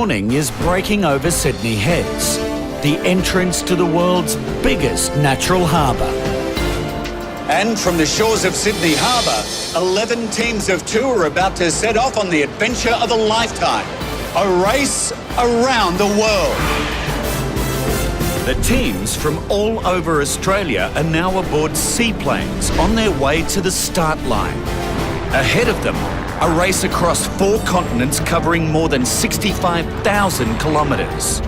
morning is breaking over Sydney Heads, the entrance to the world's biggest natural harbour. And from the shores of Sydney Harbour, 11 teams of 2 are about to set off on the adventure of a lifetime. A race around the world. The teams from all over Australia are now aboard seaplanes on their way to the start line. Ahead of them, a race across 4 continents covering more than 65,000 kilometres.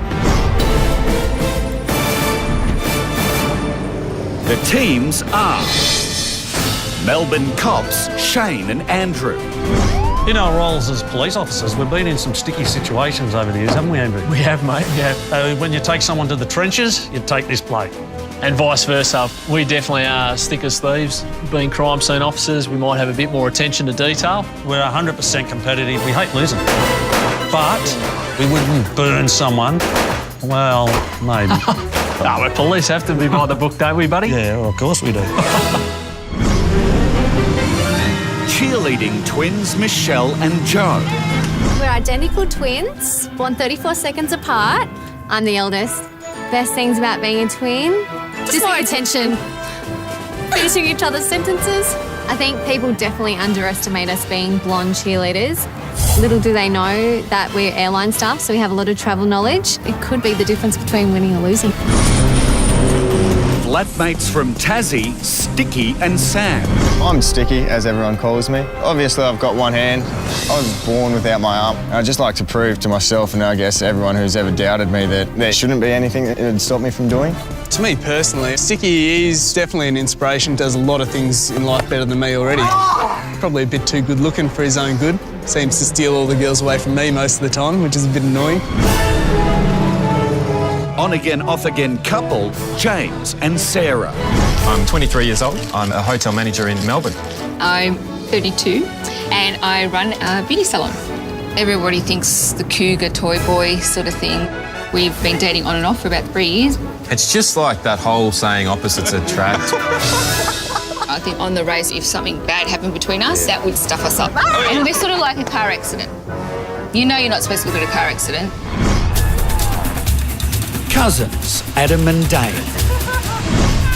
The teams are Melbourne cops Shane and Andrew. In our roles as police officers, we've been in some sticky situations over the years, haven't we, Andrew? We have, mate, yeah. When you take someone to the trenches, you take this plate. And vice versa. We definitely are thick as thieves. Being crime scene officers, we might have a bit more attention to detail. We're 100% competitive. We hate losing. But we wouldn't burn someone. Well, maybe. No, we police have to be by the book, don't we, buddy? Yeah, well, of course we do. Cheerleading twins Michelle and Joe. We're identical twins, born 34 seconds apart. I'm the eldest. Best things about being a twin? Just more attention. Finishing each other's sentences. I think people definitely underestimate us being blonde cheerleaders. Little do they know that we're airline staff, so we have a lot of travel knowledge. It could be the difference between winning or losing. Flatmates from Tassie, Sticky and Sam. I'm Sticky, as everyone calls me. Obviously, I've got one hand. I was born without my arm. I'd just like to prove to myself and I guess everyone who's ever doubted me that there shouldn't be anything that would stop me from doing. To me personally, Sticky is definitely an inspiration, does a lot of things in life better than me already. Probably a bit too good looking for his own good. Seems to steal all the girls away from me most of the time, which is a bit annoying. On-again, off-again couple, James and Sarah. I'm 23 years old. I'm a hotel manager in Melbourne. I'm 32 and I run a beauty salon. Everybody thinks the cougar, toy boy sort of thing. We've been dating on and off for about 3 years. It's just like that whole saying opposites attract. I think on the race, if something bad happened between us, that would stuff us up. And we're sort of like a car accident. You know you're not supposed to look at a car accident. Cousins, Adam and Dave.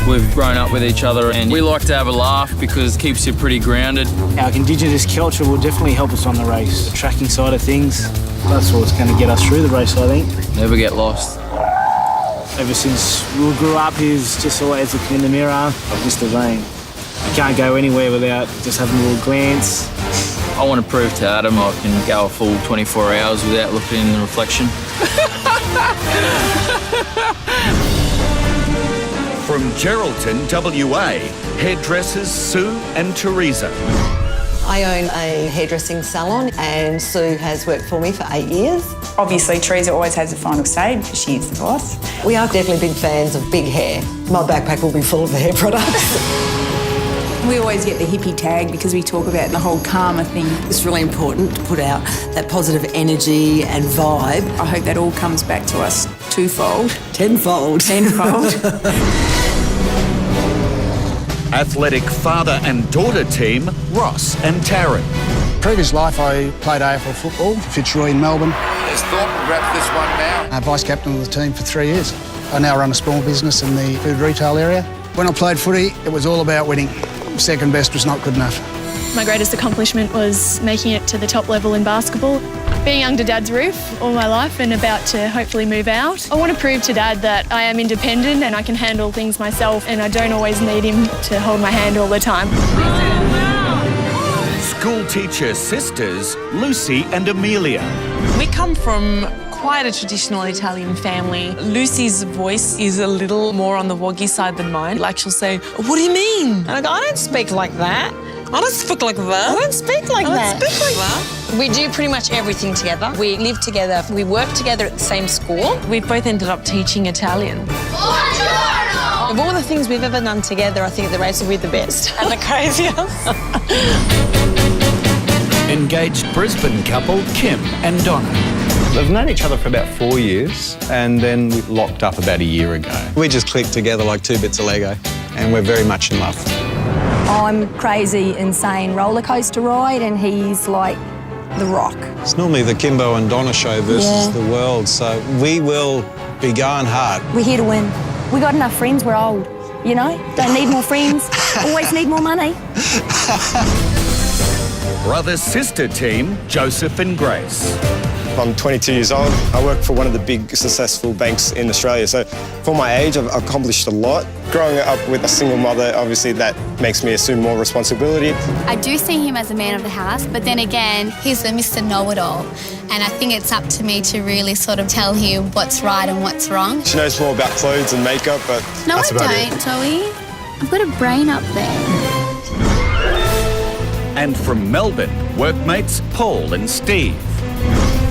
We've grown up with each other and we like to have a laugh because it keeps you pretty grounded. Our Indigenous culture will definitely help us on the race. The tracking side of things, that's what's going to get us through the race, I think. Never get lost. Ever since we grew up, he's just always looking in the mirror. I've missed the vein. I can't go anywhere without just having a little glance. I want to prove to Adam I can go a full 24 hours without looking in the reflection. From Geraldton, WA, hairdressers Sue and Teresa. I own a hairdressing salon and Sue has worked for me for 8 years. Obviously, Teresa always has the final say because she is the boss. We are definitely big fans of big hair. My backpack will be full of the hair products. We always get the hippie tag because we talk about the whole karma thing. It's really important to put out that positive energy and vibe. I hope that all comes back to us twofold. Tenfold. Tenfold. Athletic father and daughter team, Ross and Taryn. Previous life, I played AFL football, Fitzroy in Melbourne. Let's grab this one now. Vice captain of the team for 3 years. I now run a small business in the food retail area. When I played footy, it was all about winning. Second best was not good enough. My greatest accomplishment was making it to the top level in basketball. Being under Dad's roof all my life and about to hopefully move out. I want to prove to Dad that I am independent and I can handle things myself and I don't always need him to hold my hand all the time. School teacher sisters, Lucy and Amelia. We come from quite a traditional Italian family. Lucy's voice is a little more on the woggy side than mine. Like she'll say, "What do you mean?" And I go, "I don't speak like that. I don't speak like that. I don't speak like that. I don't speak like that." We do pretty much everything together. We live together. We work together at the same school. We've both ended up teaching Italian. Of all the things we've ever done together, I think the race will be the best and the craziest. Engaged Brisbane couple, Kim and Donna. We've known each other for about 4 years and then we locked up about a year ago. We just clicked together like 2 bits of Lego and we're very much in love. I'm crazy, insane roller coaster ride and he's like the rock. It's normally the Kimbo and Donna show versus the world, so we will be going hard. We're here to win. We got enough friends, we're old. You know, don't need more friends, always need more money. Brother-sister team, Joseph and Grace. I'm 22 years old. I work for one of the big successful banks in Australia. So for my age, I've accomplished a lot. Growing up with a single mother, obviously that makes me assume more responsibility. I do see him as a man of the house, but then again, he's a Mr. Know-it-all. And I think it's up to me to really sort of tell him what's right and what's wrong. She knows more about clothes and makeup, but No, that's about I don't, Zoe. I've got a brain up there. And from Melbourne, workmates Paul and Steve.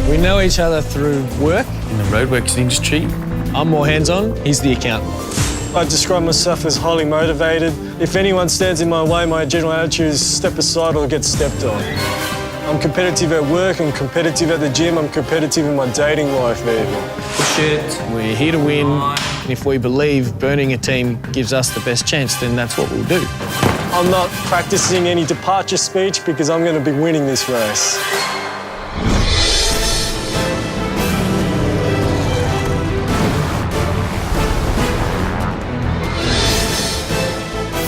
We know each other through work in the roadworks industry. I'm more hands-on, he's the accountant. I describe myself as highly motivated. If anyone stands in my way, my general attitude is step aside or get stepped on. I'm competitive at work, I'm competitive at the gym, I'm competitive in my dating life even. Push it, we're here to win, and if we believe burning a team gives us the best chance, then that's what we'll do. I'm not practicing any departure speech because I'm going to be winning this race.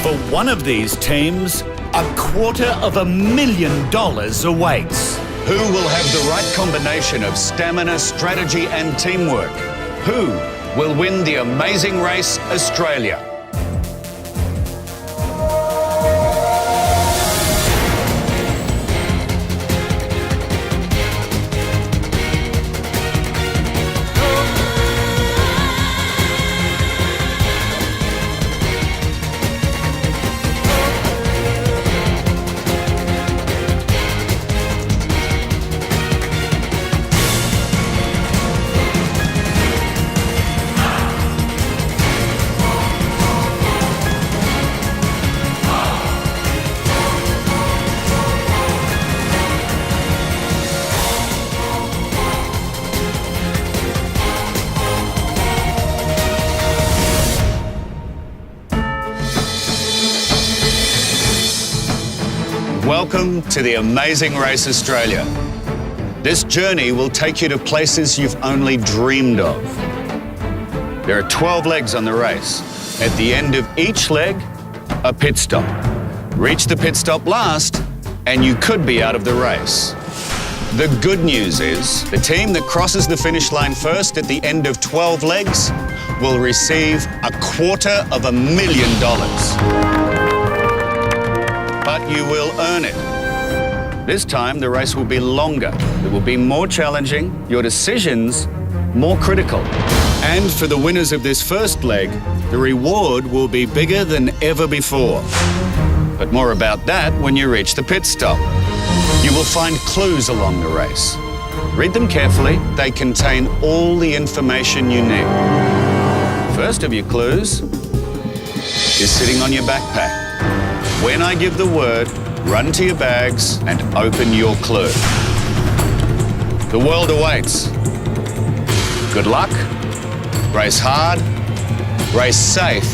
For one of these teams, $250,000 awaits. Who will have the right combination of stamina, strategy and teamwork? Who will win the Amazing Race Australia? Welcome to the Amazing Race Australia. This journey will take you to places you've only dreamed of. There are 12 legs on the race. At the end of each leg, a pit stop. Reach the pit stop last, and you could be out of the race. The good news is, the team that crosses the finish line first at the end of 12 legs will receive $250,000. But you will earn it. This time, the race will be longer. It will be more challenging, your decisions more critical. And for the winners of this first leg, the reward will be bigger than ever before. But more about that when you reach the pit stop. You will find clues along the race. Read them carefully. They contain all the information you need. First of your clues is sitting on your backpack. When I give the word, run to your bags and open your clue. The world awaits. Good luck, race hard, race safe.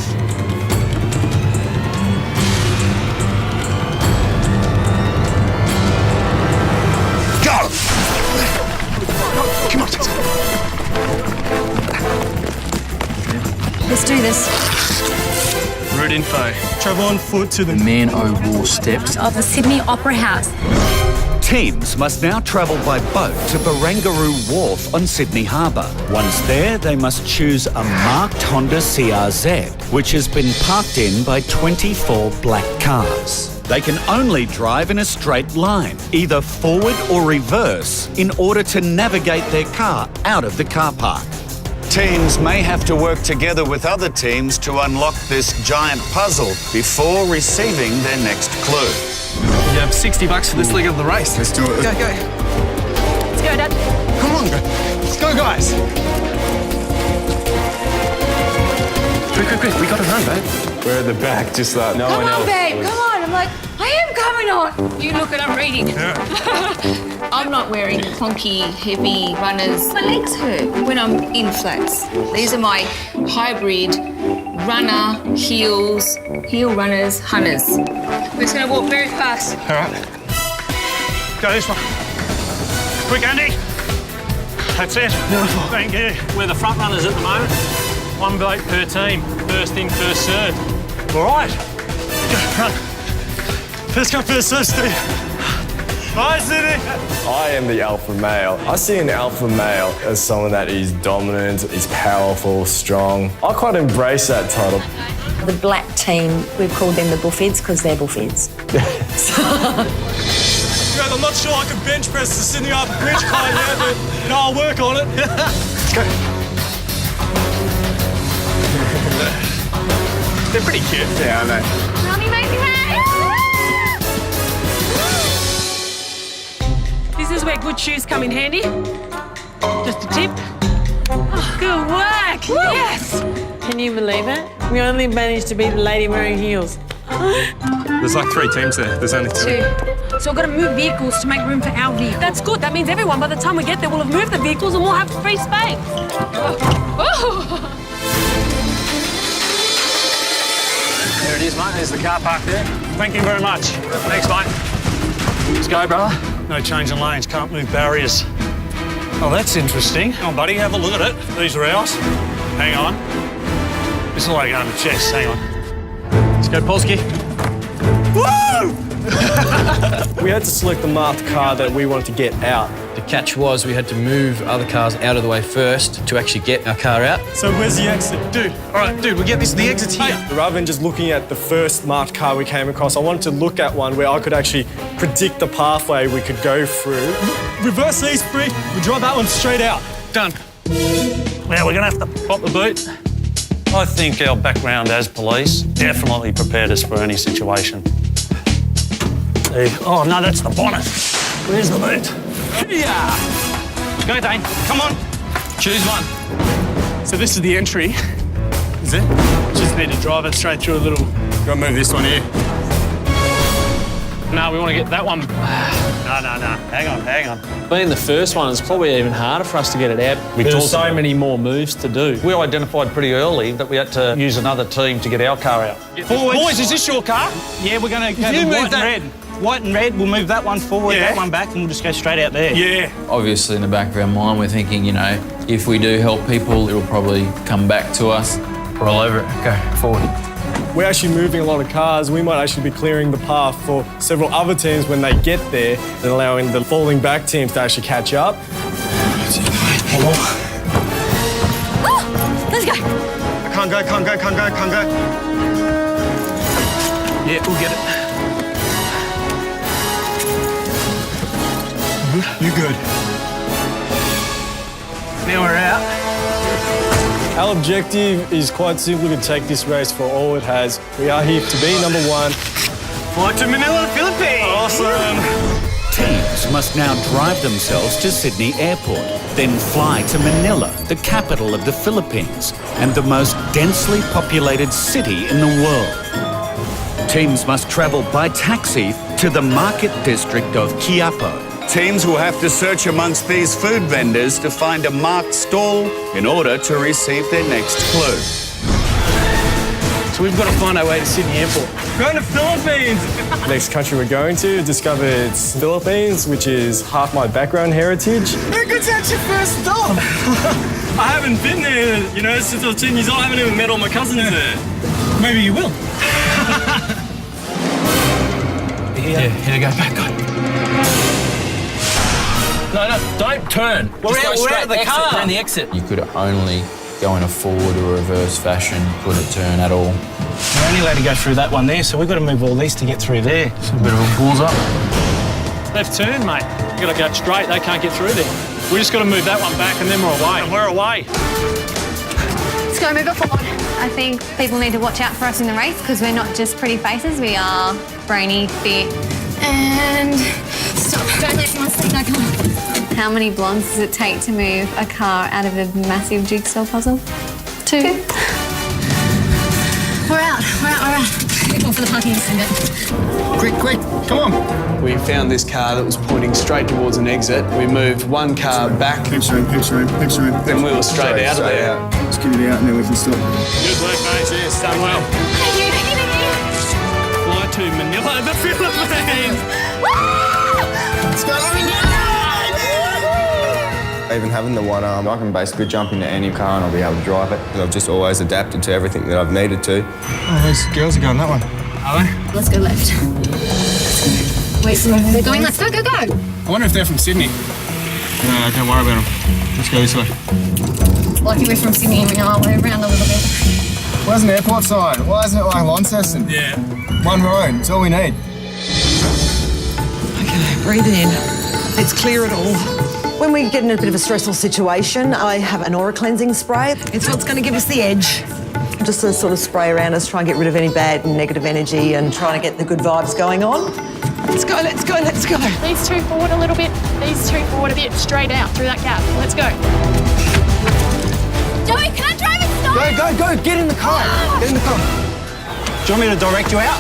Go! Come on. Let's do this. Route info. Travel on foot to the Man O' War steps Of the Sydney Opera House. Teams must now travel by boat to Barangaroo Wharf on Sydney Harbour. Once there, they must choose a marked Honda CRZ, which has been parked in by 24 black cars. They can only drive in a straight line, either forward or reverse, in order to navigate their car out of the car park. Teams may have to work together with other teams to unlock this giant puzzle before receiving their next clue. You have $60 for this leg of the race. Let's do it. Go, go. Let's go, Dad. Come on, let's go, guys. Quick, we gotta run, babe. We're at the back, just like no Come one on, else. babe, come on. I'm like, I am coming on. You look and I'm reading. I'm not wearing clunky, heavy runners. My legs hurt when I'm in flats. These are my hybrid runner, heels, heel runners, hunters. We're just going to walk very fast. All right. Go this one. Quick, Andy. That's it. Thank you. We're the front runners at the moment. 1 vote per team. First in, first served. All right. Run. First come, first serve, Steve. Bye, Sydney. I am the alpha male. I see an alpha male as someone that is dominant, is powerful, strong. I quite embrace that title. The black team, we've called them the bullfeds because they're bullfeds. Greg, I'm not sure I can bench press the Sydney Harbour Bridge quite yet, but I'll work on it. Let's go. They're pretty cute. Yeah, I know. Mommy, make me happy. This is where good shoes come in handy. Just a tip. Oh, good work! Woo. Yes! Can you believe it? We only managed to beat the lady wearing heels. There's like 3 teams there. There's only 2. So we've got to move vehicles to make room for our vehicle. That's good. That means everyone, by the time we get there, will have moved the vehicles and we'll have free space. There it is, mate. There's the car park there. Thank you very much. Thanks, mate. Let's go, brother. No change in lanes, can't move barriers. Oh, that's interesting. Come on, buddy, have a look at it. These are ours. Hang on. This is like going to chess. Hang on. Let's go, Polsky. Woo! We had to select the marked car that we wanted to get out. The catch was we had to move other cars out of the way first to actually get our car out. So where's the exit? Dude, all right, dude, we get this, the exit's here. Rather than just looking at the first marked car we came across, I wanted to look at one where I could actually predict the pathway we could go through. Reverse these three, we drive that one straight out. Done. Now we're gonna have to pop the boot. I think our background as police definitely prepared us for any situation. Oh no, that's the bonnet. Where's the boot? Yeah. Go, Dane. Come on. Choose one. So this is the entry. Is it? Just need to drive it straight through a little. Gotta move this one here. No, we want to get that one. No. Hang on. Being the first one, it's probably even harder for us to get it out. There's so many more moves to do. We identified pretty early that we had to use another team to get our car out. Boys, is this your car? Yeah, we're going to go to white and red. White and red, we'll move that one forward, that one back, and we'll just go straight out there. Yeah. Obviously, in the back of our mind, we're thinking, you know, if we do help people, it'll probably come back to us. We're all over it. Go forward. We're actually moving a lot of cars. We might actually be clearing the path for several other teams when they get there and allowing the falling back teams to actually catch up. Let's go. Can't go. Yeah, we'll get it. You good? Now we're out. Our objective is quite simply to take this race for all it has. We are here to be number 1. Fly to Manila, Philippines. Awesome. Teams must now drive themselves to Sydney Airport, then fly to Manila, the capital of the Philippines and the most densely populated city in the world. Teams must travel by taxi to the market district of Quiapo. Teams will have to search amongst these food vendors to find a marked stall in order to receive their next clue. So we've got to find our way to Sydney Airport. Going to Philippines! Next country we're going to discover it's Philippines, which is half my background heritage. How good's that your first stop? I haven't been there, you know, since I was 10 years old. I haven't even met all my cousins there. Maybe you will. Yeah, here go back on. No, don't turn. We're out of the car. We're in the exit. You could only go in a forward or reverse fashion, couldn't turn at all. We're only allowed to go through that one there, so we've got to move all these to get through there. It's a bit of a balls up. Left turn, mate. You've got to go straight. They can't get through there. We just got to move that one back and then we're away. And we're away. Let's go move it forward. I think people need to watch out for us in the race because we're not just pretty faces, we are brainy, fit, and stop. Don't let anyone see that car. How many blondes does it take to move a car out of a massive jigsaw puzzle? 2. We're out. Go for the parking exit. Quick, come on. We found this car that was pointing straight towards an exit. We moved one car back. Keeps room. Then we were straight out of there. Let's get it out and then we can stop. Good work, mate. Yes, done well. Thank you. Fly to Manila, the Philippines. Let's go. Even having the one arm, I can basically jump into any car and I'll be able to drive it. I've just always adapted to everything that I've needed to. Oh, those girls are going that one. Are they? Let's go left. Wait, so they're going. Let's go, go, go. I wonder if they're from Sydney. No, don't worry about them. Let's go this way. Lucky we're from Sydney and we know our way around a little bit. Where's an airport sign? Why isn't it like Launceston? Yeah. One road, it's all we need. Okay, breathe in. Let's clear it all. When we get in a bit of a stressful situation, I have an aura cleansing spray. It's what's going to give us the edge. Just to sort of spray around us, try and get rid of any bad and negative energy and trying to get the good vibes going on. Let's go, let's go, let's go. These two forward a little bit. These two forward a bit. Straight out through that gap. Let's go. Joey, can I drive it? Stop! Go, get in the car. Get in the car. Do you want me to direct you out?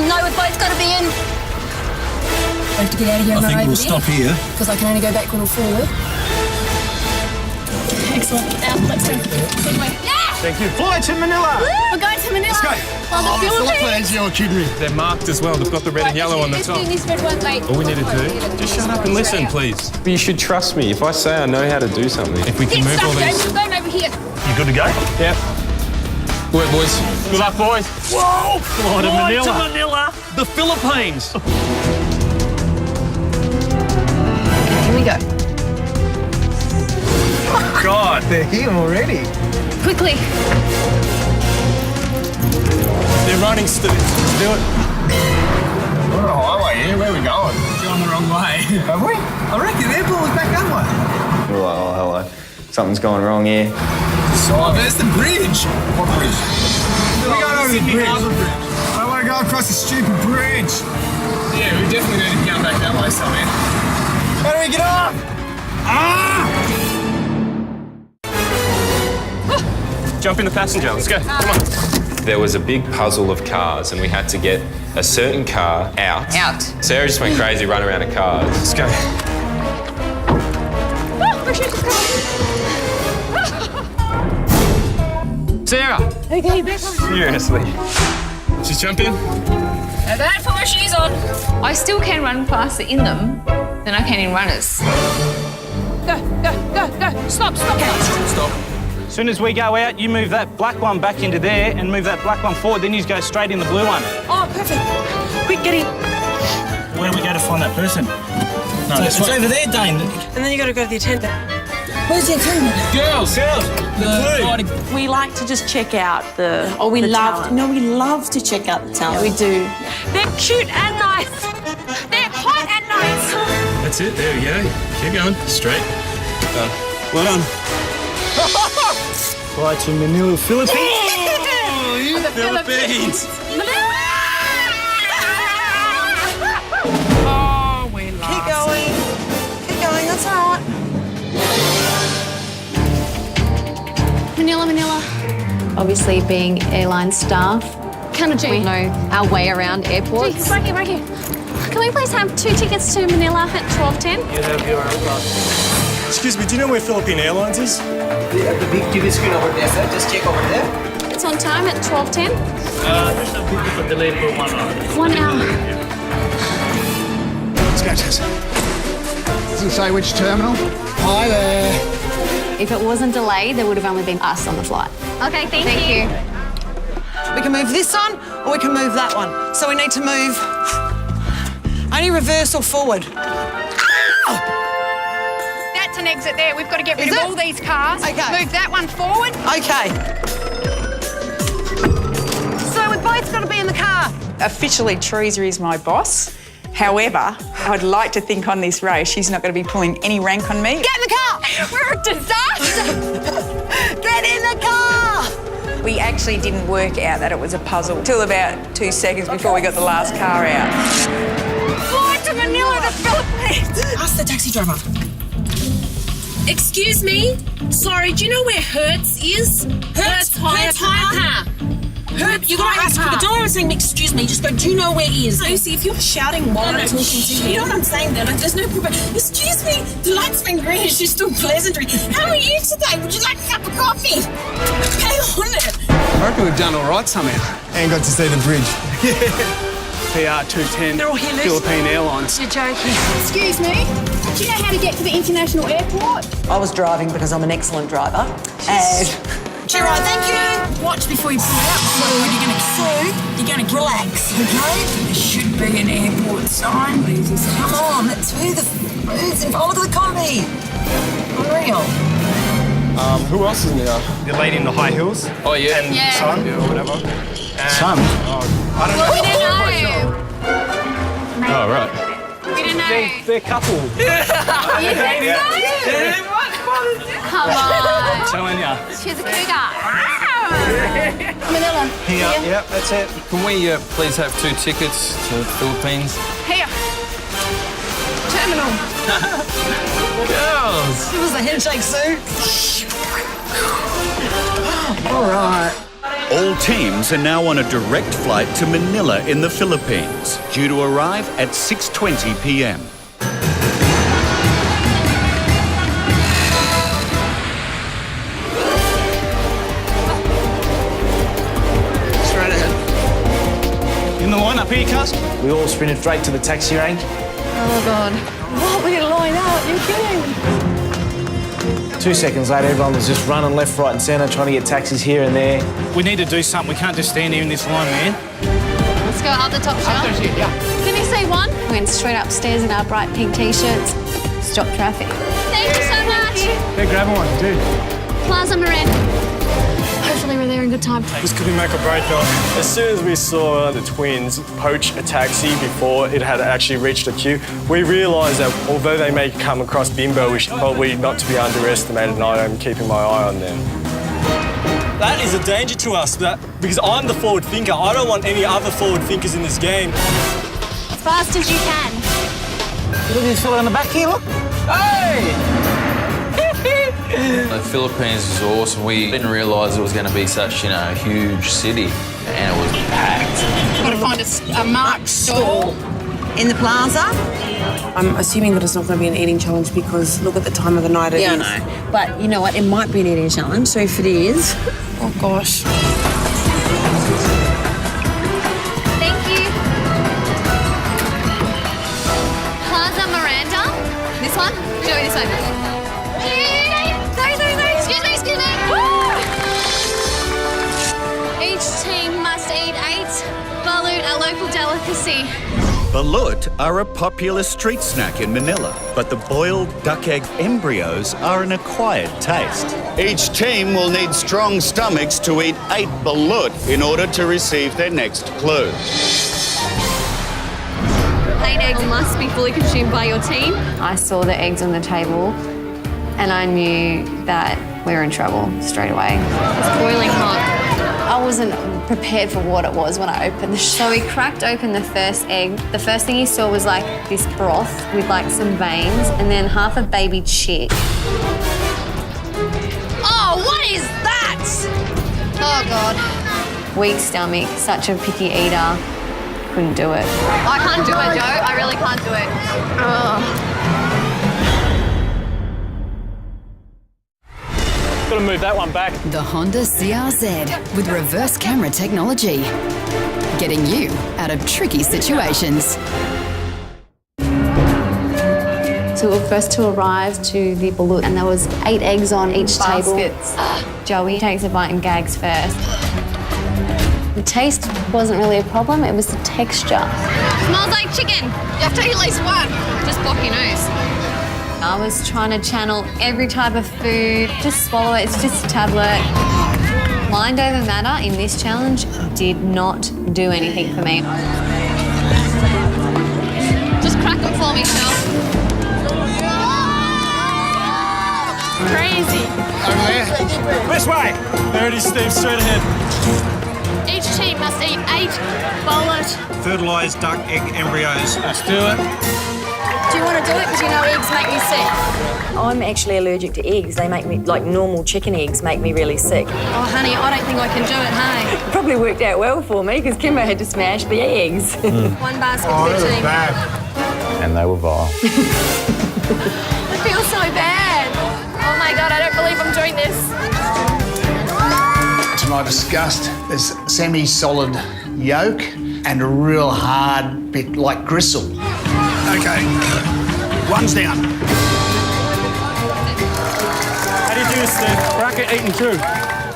No, we've both got to be in. I have to get out of here and run over we'll stop here. because I can only go backward or forward. Excellent. Out. Let's go. Quickly. Yeah! Thank you. Fly to Manila. We're going to Manila. Let's go. Oh, the Philippines. You're kidding me. They're marked as well. They've got the red and yellow on the top. This red one, wait. All we need to do, just shut up and listen, please. You should trust me. If I say I know how to do something. If we can move all these... We're going over here. You good to go? Yeah. Good work, boys. Good luck, boys. Whoa! Fly to Manila. The Philippines. Here we go. God. They're here already. Quickly. They're running, Stu. Let's do it. We're on a highway here. Where are we going? Going the wrong way. Have we? I reckon the airport was back that way. We're like, oh, hello. Something's going wrong here. Oh, there's the bridge. What bridge? We're going over the bridge. I don't want to go across the stupid bridge. Yeah, we definitely need to go back that way somehow. How do we get off? Jump in the passenger. Let's go. Come on. There was a big puzzle of cars and we had to get a certain car out. Out. Sarah just went crazy running around a car. Let's go. Sarah. Okay, back on. Seriously. Just jump in. Now don't put my shoes on. I still can run faster in them than I can in runners. Go, go, go, go. Stop, stop. Stop. As soon as we go out, you move that black one back into there and move that black one forward, then you go straight in the blue one. Oh, perfect. Quick, get in. Where do we go to find that person? No, it's over there, Dane. And then you got to go to the attendant. Where's the attendant? Girls! We like to just check out the we love love. No, we love to check out the talent. we do. They're cute and nice. They're hot and nice. That's it. There we go. Keep going. Straight. Done. Well done. Fly to Manila, Philippines. The Philippines. Oh, we love. Keep going. Keep going, that's all right. Manila, Manila. Obviously, being airline staff, we know our way around airports. Gee, right here, right here. Can we please have 2 tickets to Manila at 12:10? You have your own class. Excuse me, do you know where Philippine Airlines is? The big TV screen over there, sir. Just check over there. It's on time at 12:10. There's no booking for delayed for 1 hour. 1 hour. Let's go, Tess. Doesn't say which terminal. Hi there. If it wasn't delayed, there would have only been us on the flight. Okay, thank you. We can move this one or we can move that one. So we need to move only reverse or forward. That's an exit there. We've got to get rid Is of it? all these cars. Okay. Move that one forward. Okay. So we've both got to be in the car. Officially, Teresa is my boss. However, I would like to think on this race she's not going to be pulling any rank on me. Get in the car! We're a disaster. Get in the car! We actually didn't work out that it was a puzzle till about 2 seconds before we got the last car out. Fly to Manila, the Philippines. Ask the taxi driver. Excuse me? Sorry, do you know where Hertz is? Hertz Hire Car. Hertz you gotta ask for the door. I'm saying, excuse me, just go, do you know where it is? Lucy, if you're shouting while I'm talking to you, you know what I'm saying there? Like, there's no problem. Excuse me, the light's been green, it's just still pleasantry. How are you today? Would you like a cup of coffee? Pay on it. I reckon we've done all right somehow. And got to see the bridge. PR 210 They're all here, Liz. Philippine Airlines. You're joking. Excuse me. Do you know how to get to the international airport? I was driving because I'm an excellent driver. And You're right, thank you. Watch before you pull out. You're gonna relax, okay? There should be an airport sign. Come on, that's who the food's involved with the comedy. Unreal. Who else is in there? The lady in the high heels. Oh, yeah. And Yeah. son, or whatever. And, Son? I don't Well, we know. didn't know. Oh, right. We didn't know. They're couple. You think so? Come on. Telling ya. She's a cougar. Manila. Here. Yep, that's it. Can we please have 2 tickets to the Philippines? Here. Terminal. Girls! it was the handshake suit. All right. All teams are now on a direct flight to Manila in the Philippines, due to arrive at 6:20 p.m. Straight ahead. In the line up here, cuz. We all sprinted straight to the taxi rank. Oh, God. What? We didn't line up. You're kidding. 2 seconds later, everyone was just running left, right and centre, trying to get taxis here and there. We need to do something. We can't just stand here in this line, man. Let's go up the top shelf. Didn't he say one? We went straight upstairs in our bright pink t-shirts. Stop traffic. Thank you so much. Hey, grab one, dude. Plaza Miranda. Hopefully we're there in good time. This could be make or break though. As soon as we saw the twins poach a taxi before it had actually reached the queue, we realised that although they may come across bimbo, we should probably not to be underestimated, and I am keeping my eye on them. That is a danger to us, because I'm the forward thinker. I don't want any other forward thinkers in this game. As fast as you can. Look at this fella in the back here, look. Hey! The Philippines is awesome. We didn't realise it was going to be such, a huge city, and it was packed. Got to find a marked stall. In the plaza? I'm assuming that it's not going to be an eating challenge because look at the time of the night it is. Yeah, I know. But you know what? It might be an eating challenge, so if it is... Oh, gosh. Thank you. Plaza Miranda. This one? Show me this one. Sorry. Excuse me. Woo! Each team must eat 8 balut, a local delicacy. Balut are a popular street snack in Manila, but the boiled duck egg embryos are an acquired taste. Each team will need strong stomachs to eat 8 balut in order to receive their next clue. 8 eggs must be fully consumed by your team. I saw the eggs on the table and I knew that we were in trouble straight away. It's boiling hot. I wasn't prepared for what it was when I opened the So we cracked open the first egg. The first thing you saw was like this broth with like some veins and then half a baby chick. Oh, what is that? Oh, God. Weak stomach, such a picky eater. Couldn't do it. I can't do it, Joe. I really can't do it. Oh. Got to move that one back. The Honda CRZ with reverse camera technology, getting you out of tricky situations. So we were first to arrive to the balut and there was 8 eggs on each Baskets. table. Joey takes a bite and gags first. The taste wasn't really a problem, it was the texture. Smells like chicken. You have to eat at least one. Just block your nose. I was trying to channel every type of food, just swallow it, it's just a tablet. Mind over matter in this challenge did not do anything for me. Just crack it for me, Phil. Crazy. Over there. This way. There it is, Steve, straight ahead. Each team must eat 8 balut. Fertilised duck egg embryos. Let's do it. Do you want to do it? Because you know eggs make me sick. I'm actually allergic to eggs. They make me, like normal chicken eggs, make me really sick. Oh, honey, I don't think I can do it, hey? Probably worked out well for me because Kimbo had to smash the eggs. One basket per team. And they were vile. I feel so bad. Oh my God, I don't believe I'm doing this. To my disgust, this semi-solid yolk and a real hard bit like gristle. Okay. One's down. How do you do this, Steve? Bracket eaten too.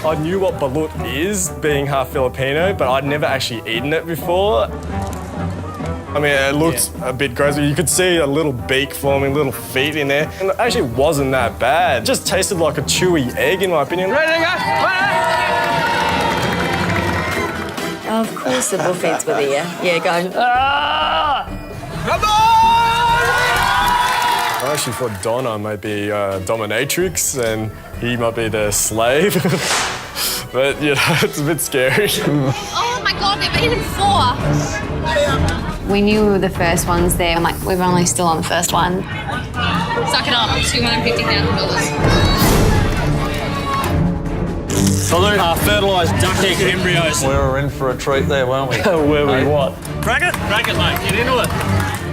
I knew what balut is, being half Filipino, but I'd never actually eaten it before. I mean, it looked a bit gross, but you could see a little beak forming, little feet in there. And it actually wasn't that bad. It just tasted like a chewy egg, in my opinion. Ready to go? Of course the bullfeds were there. Yeah, go. I actually thought Donna might be dominatrix and he might be the slave. But, you know, it's a bit scary. Oh my God, they've eaten 4. We knew we were the first ones there. I'm like, we're only still on the first one. Suck it up, $250,000. Salute fertilised duck egg embryos. We were in for a treat there, weren't we? Were we what? Bracket? Bracket, mate, get into it.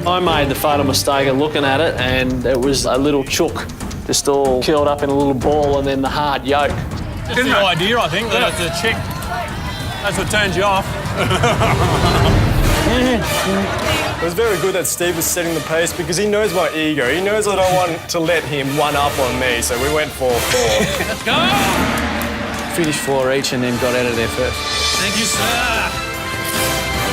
I made the fatal mistake of looking at it and it was a little chook just all curled up in a little ball and then the hard yolk. That's the idea, I think, that it's a chick. That's what turns you off. It was very good that Steve was setting the pace because he knows my ego. He knows I don't want to let him one up on me, so we went for 4. Let's go! Finished 4 each and then got out of there first. Thank you, sir.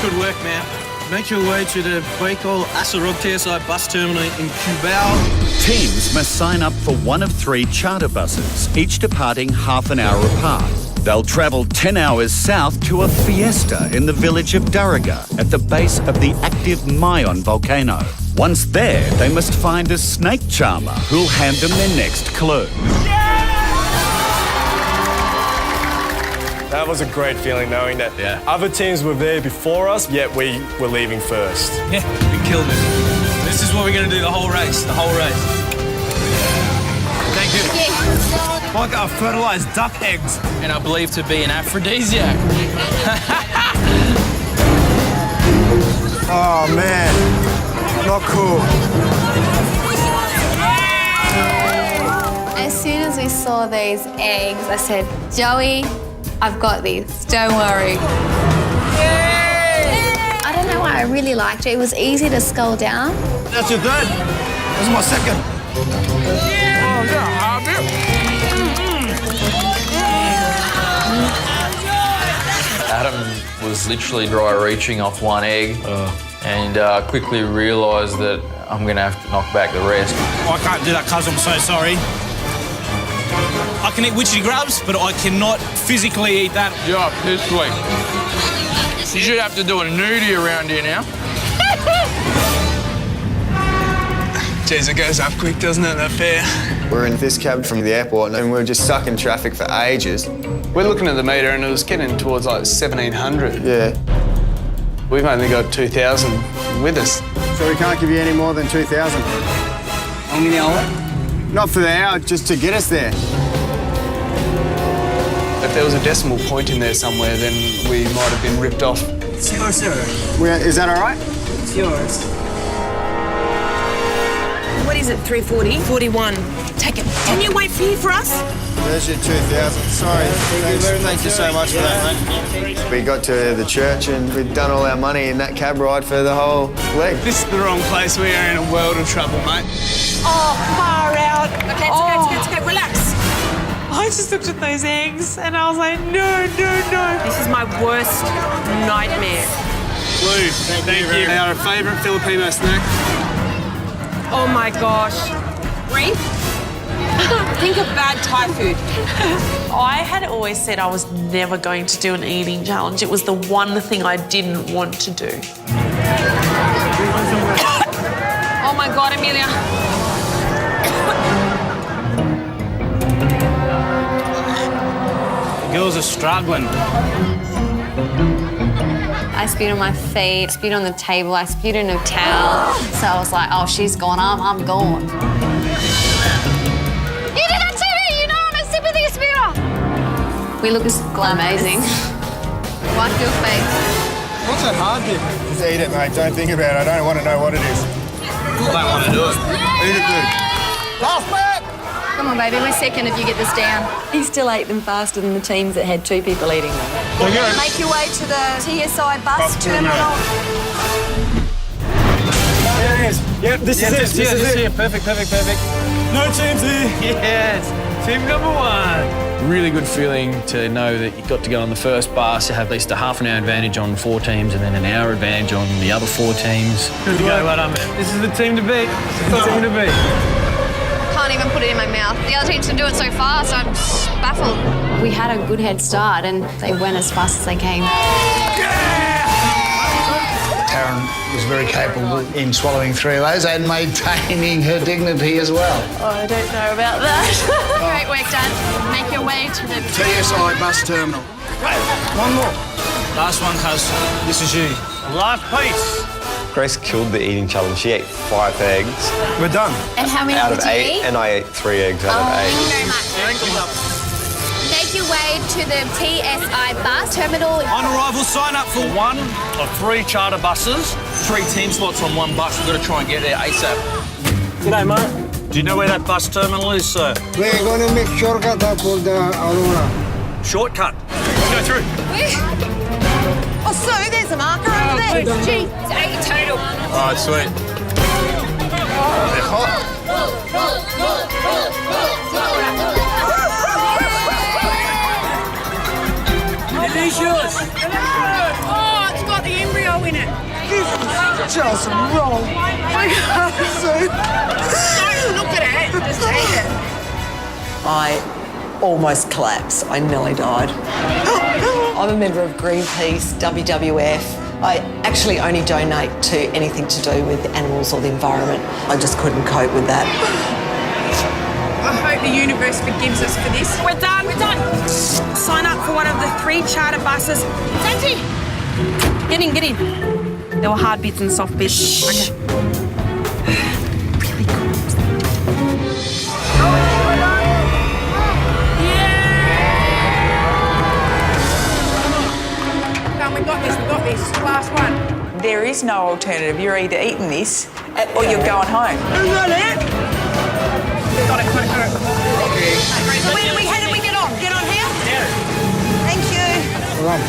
Good work, man. Make your way to the Waco Asarog TSI bus terminal in Cubao. Teams must sign up for one of 3 charter buses, each departing half an hour apart. They'll travel 10 hours south to a fiesta in the village of Daraga at the base of the active Mayon volcano. Once there, they must find a snake charmer who'll hand them their next clue. That was a great feeling knowing that other teams were there before us, yet we were leaving first. Yeah, we killed it. This is what we're going to do the whole race. Thank you. Like our fertilised duck eggs. And I believe to be an aphrodisiac. Oh, man. Not cool. As soon as we saw these eggs, I said, Joey, I've got these, don't worry. I don't know why I really liked it. It was easy to scull down. That's your third. This is my second. Adam was literally dry reaching off one egg and quickly realised that I'm going to have to knock back the rest. I can't do that, cuz I'm so sorry. I can eat witchy grubs, but I cannot physically eat that. You're piss weak. You should have to do a nudie around here now. Jeez, it goes up quick, doesn't it, that fare? We're in this cab from the airport and we're just stuck in traffic for ages. We're looking at the meter and it was getting towards like 1,700. Yeah. We've only got 2,000 with us. So we can't give you any more than 2,000? How many hours? Not for the hour, just to get us there. If there was a decimal point in there somewhere, then we might have been ripped off. It's yours, sir. Is that all right? It's yours. What is it, 340? 41. Take it. Can you wait for us? There's your 2,000. Sorry. Thank you so much for that, mate. We got to the church and we'd done all our money in that cab ride for the whole leg. This is the wrong place. We are in a world of trouble, mate. Oh, far out. Okay, it's okay. Relax. I just looked at those eggs and I was like, no. This is my worst nightmare. Blue, thank you. Our favourite Filipino snack. Oh my gosh. Reef? Think of bad Thai food. I had always said I was never going to do an eating challenge. It was the one thing I didn't want to do. Oh my God, Amelia. The girls are struggling. I spit on my feet, spit on the table, I spit in a towel. So I was like, oh, she's gone, I'm gone. You did that to me! You know I'm a sympathy spitter! We look amazing. Wipe your face. What's that hard bit? Just eat it, mate. Don't think about it. I don't want to know what it is. I don't want to do it. Eat it good. Last bit! Come on, baby, we're second if you get this down. He still ate them faster than the teams that had 2 people eating them. Make your way to the TSI bus terminal. Yep, this is it. Perfect. No teams here. Yes, team number 1. Really good feeling to know that you got to go on the first bus. You have at least a half an hour advantage on 4 teams and then an hour advantage on the other 4 teams. Good to go, well done, man. This is the team to beat. Can't even put it in my mouth. The other teams can do it so fast, I'm baffled. We had a good head start and they went as fast as they came. Taryn was very capable in swallowing 3 of those and maintaining her dignity as well. Oh, I don't know about that. Great work, Dad. Make your way to the TSI bus terminal. One more. Last one, cuz. This is you. Last piece. Grace killed the eating challenge. She ate 5 eggs. We're done. And how many Out did of you 8, eat? and I ate 3 eggs out of 8. Thank you very much. Make your way to the TSI bus terminal. On arrival, sign up for 1 of 3 charter buses. 3 team slots on 1 bus. We've got to try and get there ASAP. G'day, mate. Do you know where that bus terminal is, sir? We're going to make shortcut up for the Aurora. Shortcut. Let's go through. Oh, Sue, there's a marker over there. Gee, it's 8 total. All right, sweet. They're hot. Delicious. Oh, it's got the embryo in it. This is just wrong. Sue. Don't look at it. Just eat it. I almost collapsed. I nearly died. I'm a member of Greenpeace, WWF. I actually only donate to anything to do with animals or the environment. I just couldn't cope with that. I hope the universe forgives us for this. We're done. Sign up for one of the 3 charter buses. Santi! Get in. There were hard bits and soft bits. Okay. Really good. Come, we got this. Last one. There is no alternative. You're either eating this or you're going home. Is that it? Got it. Where did we get on? Get on here? Yeah. Thank you. Rum.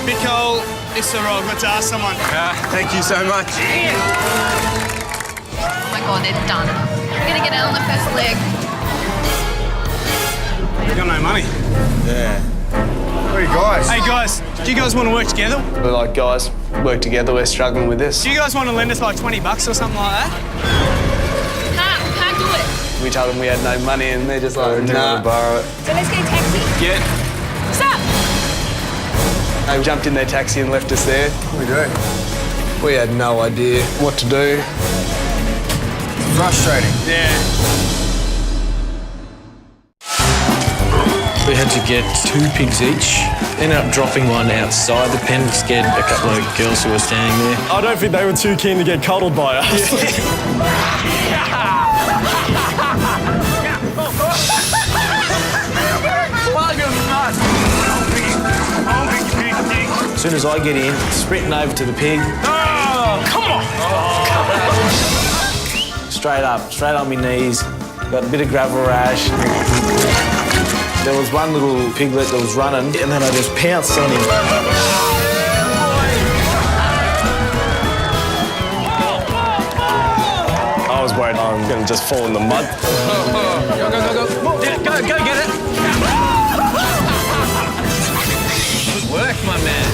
Nicole, it's all right. I've got to ask someone. Thank you so much. Oh my God, they're done. We're gonna get out on the first leg. We got no money. Yeah. Hey, guys. Hey, guys, do you guys want to work together? We're like, guys, work together, we're struggling with this. Do you guys want to lend us like $20 or something like that? Can't do it. We told them we had no money and they're just like, nah. Borrow it. So let's get a taxi. Yeah. Stop. They jumped in their taxi and left us there. We do. We had no idea what to do. It's frustrating. Yeah. We had to get 2 pigs each. Ended up dropping one outside the pen, scared a couple of girls who were standing there. I don't think they were too keen to get cuddled by us. As soon as I get in, sprinting over to the pig. Oh, come on. Straight on my knees. Got a bit of gravel rash. There was one little piglet that was running, and then I just pounced on him. I was worried I'm going to just fall in the mud. Go. Go, get it. Good work, my man.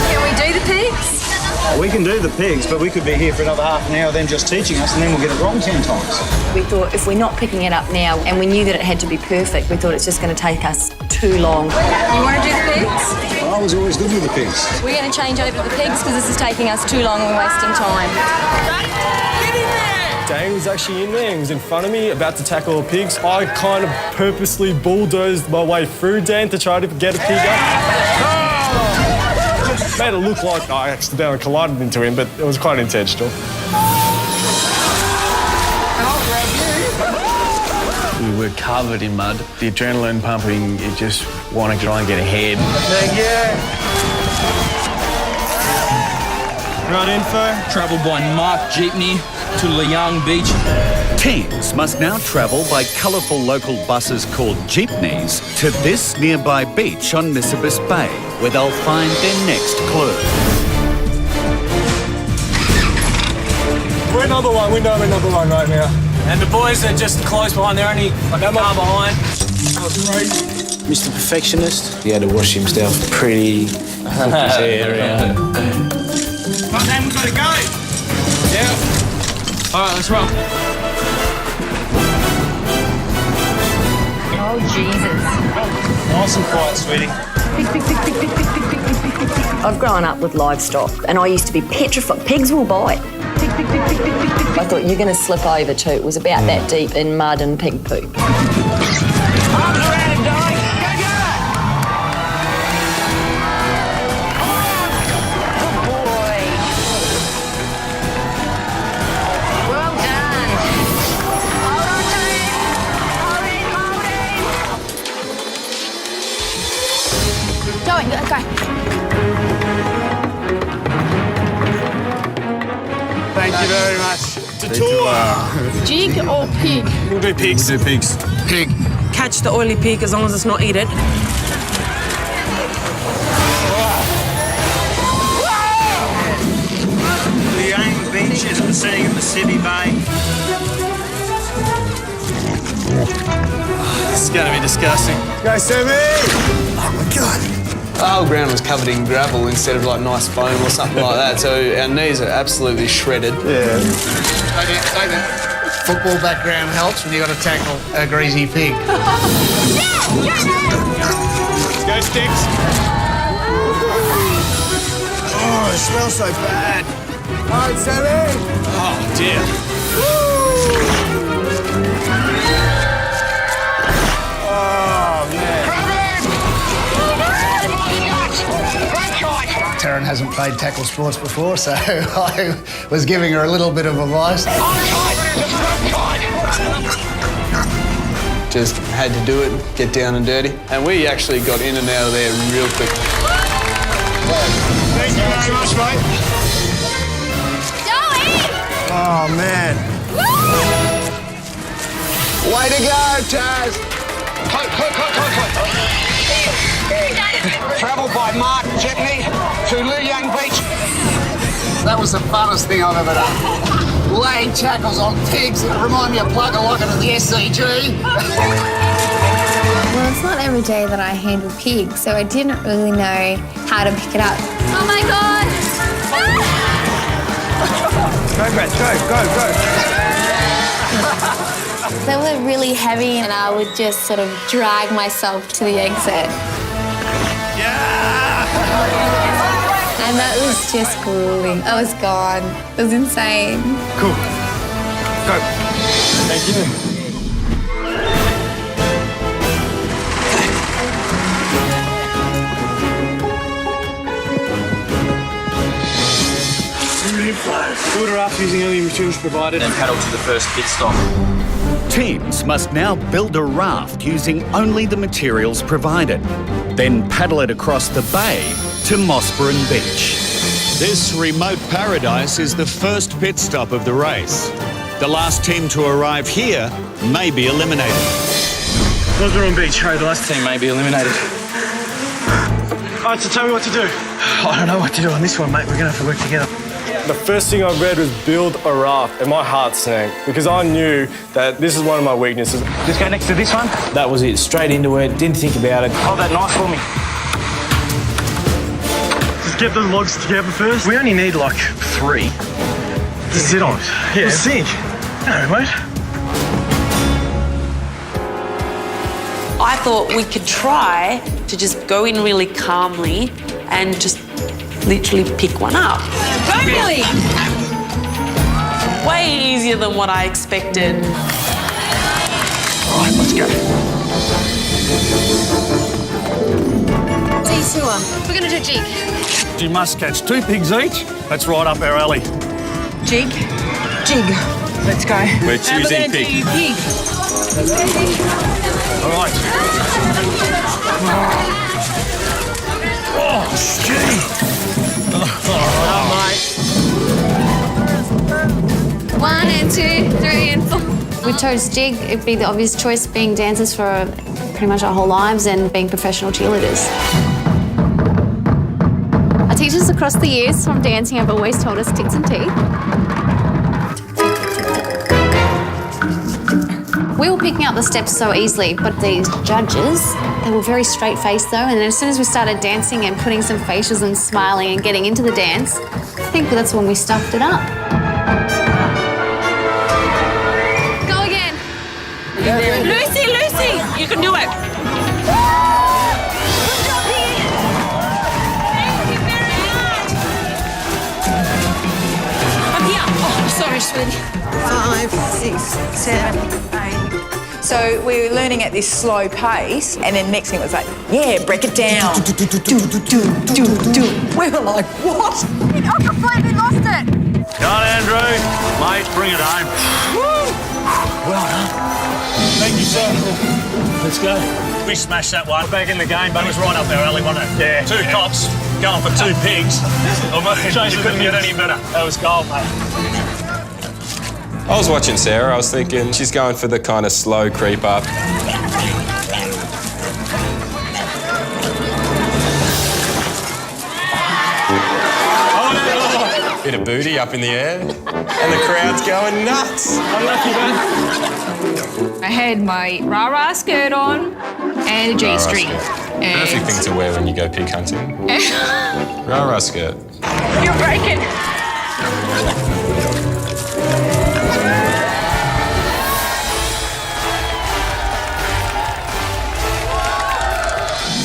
Can we do the pigs? We can do the pigs, but we could be here for another half an hour then just teaching us, and then we'll get it wrong 10 times. We thought if we're not picking it up now, and we knew that it had to be perfect, we thought it's just going to take us too long. You want to do the pigs? I was always good with the pigs. We're going to change over to the pigs because this is taking us too long and we're wasting time. Dane was actually in there, he was in front of me, about to tackle the pigs. I kind of purposely bulldozed my way through Dan to try to get a pig up. Made it look like I accidentally collided into him, but it was quite intentional. We were covered in mud. The adrenaline pumping, you just want to try and get ahead. Thank you. Road info. Travel by Mark Jeepney to Liang Beach. Teams must now travel by colourful local buses called jeepneys to this nearby beach on Missabus Bay, where they'll find their next clue. We're number one right now. And the boys are just close behind. They're only like a car behind. Mr. Perfectionist. He had to wash himself pretty. His hair out. Right, then we've got to go. Yeah. All right, let's roll. Oh, Jesus. Nice and quiet, sweetie. I've grown up with livestock and I used to be petrified. Pigs will bite. I thought you're going to slip over too. It was about that deep in mud and pig poop. Go. Thank you very much. It's a tour. Jig or pig? We'll do pigs. Do pigs. Pig. Catch the oily pig as long as it's not eaten. Liang Beach is sitting in the city bay. This is going to be disgusting. Go, Sammy! Oh, my God. The whole ground was covered in gravel instead of like nice foam or something like that, so our knees are absolutely shredded. Yeah. Stay there. Football background helps when you got to tackle a greasy pig. Go, Sticks. Oh, it smells so bad. All right, Sammy. Oh, dear. Oh, man. Taryn hasn't played tackle sports before, so I was giving her a little bit of advice. Just had to do it, get down and dirty. And we actually got in and out of there real quick. Thank you very much, mate. Oh, man. Way to go, Taz. Travel by Mark Jeepney to Liang Beach. That was the funnest thing I've ever done. Laying tackles on pigs that remind me of Plug a Locket at the SCG. Well, it's not every day that I handle pigs, so I didn't really know how to pick it up. Oh my God! Go, Brett, go. They were really heavy and I would just sort of drag myself to the exit. And that was just grueling. I was gone. It was insane. Cool. Go. Thank you. Order up using only materials provided. Then paddle to the first pit stop. Teams must now build a raft using only the materials provided, then paddle it across the bay to Mossburn Beach. This remote paradise is the first pit stop of the race. The last team to arrive here may be eliminated. Mossburn Beach, the last team may be eliminated. All right, so tell me what to do. I don't know what to do on this one, mate. We're going to have to work together. The first thing I read was build a raft, and my heart sank because I knew that this is one of my weaknesses. Just go next to this one. That was it, straight into it, didn't think about it. Hold that knife for me. Just get the logs together first. We only need like 3 to sit on. Yeah, we'll sink. No, mate. I thought we could try to just go in really calmly and just literally pick one up. Really? Way easier than what I expected. All right, let's go. D2er. We're going to do jig. You must catch 2 pigs each. That's right up our alley. Jig. Let's go. We're choosing pig. pig. All right. Oh, gee. All right, mate. We chose jig. It'd be the obvious choice, being dancers for pretty much our whole lives and being professional cheerleaders. Our teachers across the years from dancing have always told us tits and teeth. We were picking up the steps so easily, but these judges, they were very straight-faced though, and as soon as we started dancing and putting some facials and smiling and getting into the dance, I think that's when we stuffed it up. Go again. Lucy, Lucy, you can do it. I'm here. Oh, sorry, sweetie. 5, 6, 7, 8. So we were learning at this slow pace, and then next thing it was like, yeah, break it down. We were like, what? I completely lost it. Go on, Andrew. Mate, bring it home. Well done. Thank you, sir. Let's go. We smashed that one. Back in the game, but it was right up our alley, wasn't it? Yeah. 2 cops going for 2 pigs. You couldn't get any better. That was gold, mate. I was watching Sarah, I was thinking she's going for the kind of slow creep up. Bit of booty up in the air, and the crowd's going nuts. Unlucky, mate. I had my rah-rah skirt on and a G-string. Perfect thing to wear when you go pig hunting. Rah-rah skirt. You're breaking.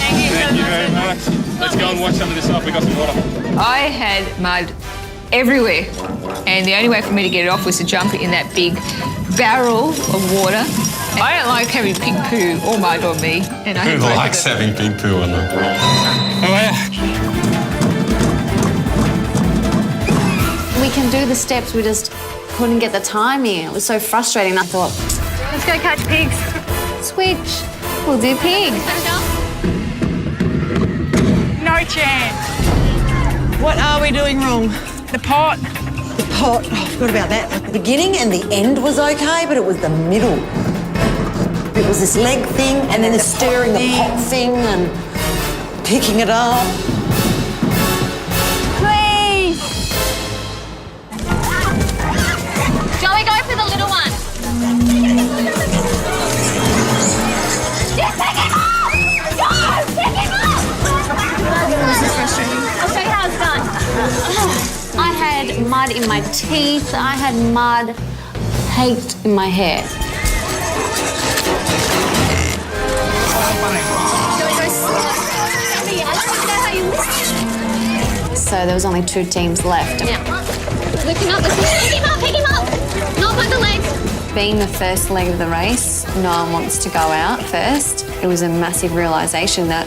Thank you very much. Let's go and wash some of this off. We got some water. I had mud everywhere, and the only way for me to get it off was to jump in that big barrel of water. I don't like having pig poo all mud on me. And Who likes having pig poo on them? We can do the steps, we just couldn't get the timing. It was so frustrating. I thought, let's go catch pigs. Switch, we'll do pig. No chance. What are we doing wrong? The pot. The pot. Oh, I forgot about that. The beginning and the end was okay, but it was the middle. It was this leg thing, and then the stirring the pot thing and picking it up. Please. Joey, go for the little one. Just pick him up! Go! Pick him up! This is frustrating. I'll show you how it's done. I had mud in my teeth. I had mud caked in my hair. So there was only 2 teams left. Yeah. Lift him up, pick him up, pick him up! Not by the legs. Being the first leg of the race, no one wants to go out first. It was a massive realisation that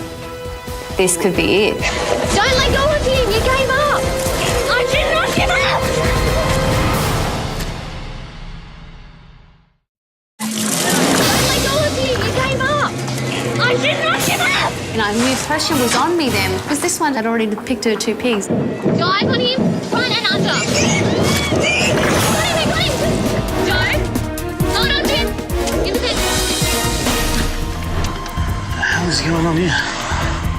this could be it. Don't let go of him, you gave up! I did not give up! Don't let go of him, you gave up! I did not give up! And I knew pressure was on me then, because this one had already picked her 2 pigs. Dive on him, front and under. Got him! Joe, hold on to him. Give us it. What the hell is going on here?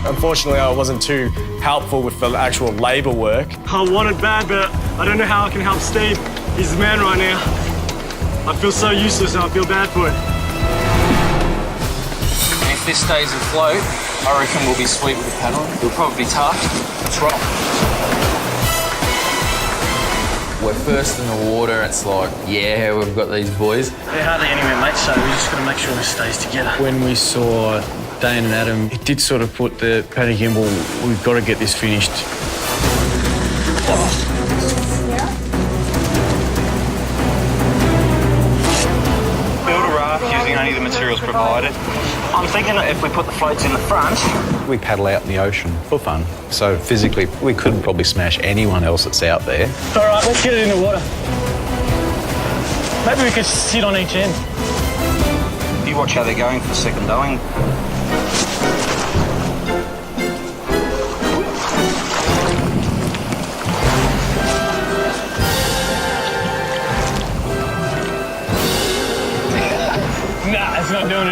Unfortunately, I wasn't too helpful with the actual labour work. I want it bad, but I don't know how I can help Steve. He's the man right now. I feel so useless and I feel bad for it. If this stays afloat, I reckon we'll be sweet with the paddle. We'll probably be tough. Let's roll. We're first in the water. It's like, yeah, we've got these boys. They're hardly anywhere, mate, so we just got to make sure this stays together. When we saw Dane and Adam, it did sort of put the paddock in, well, we've got to get this finished. Build a raft using only the materials provided. I'm thinking that if we put the floats in the front... We paddle out in the ocean for fun, so physically we could probably smash anyone else that's out there. All right, let's get it in the water. Maybe we could sit on each end. You watch how they're going for the second going.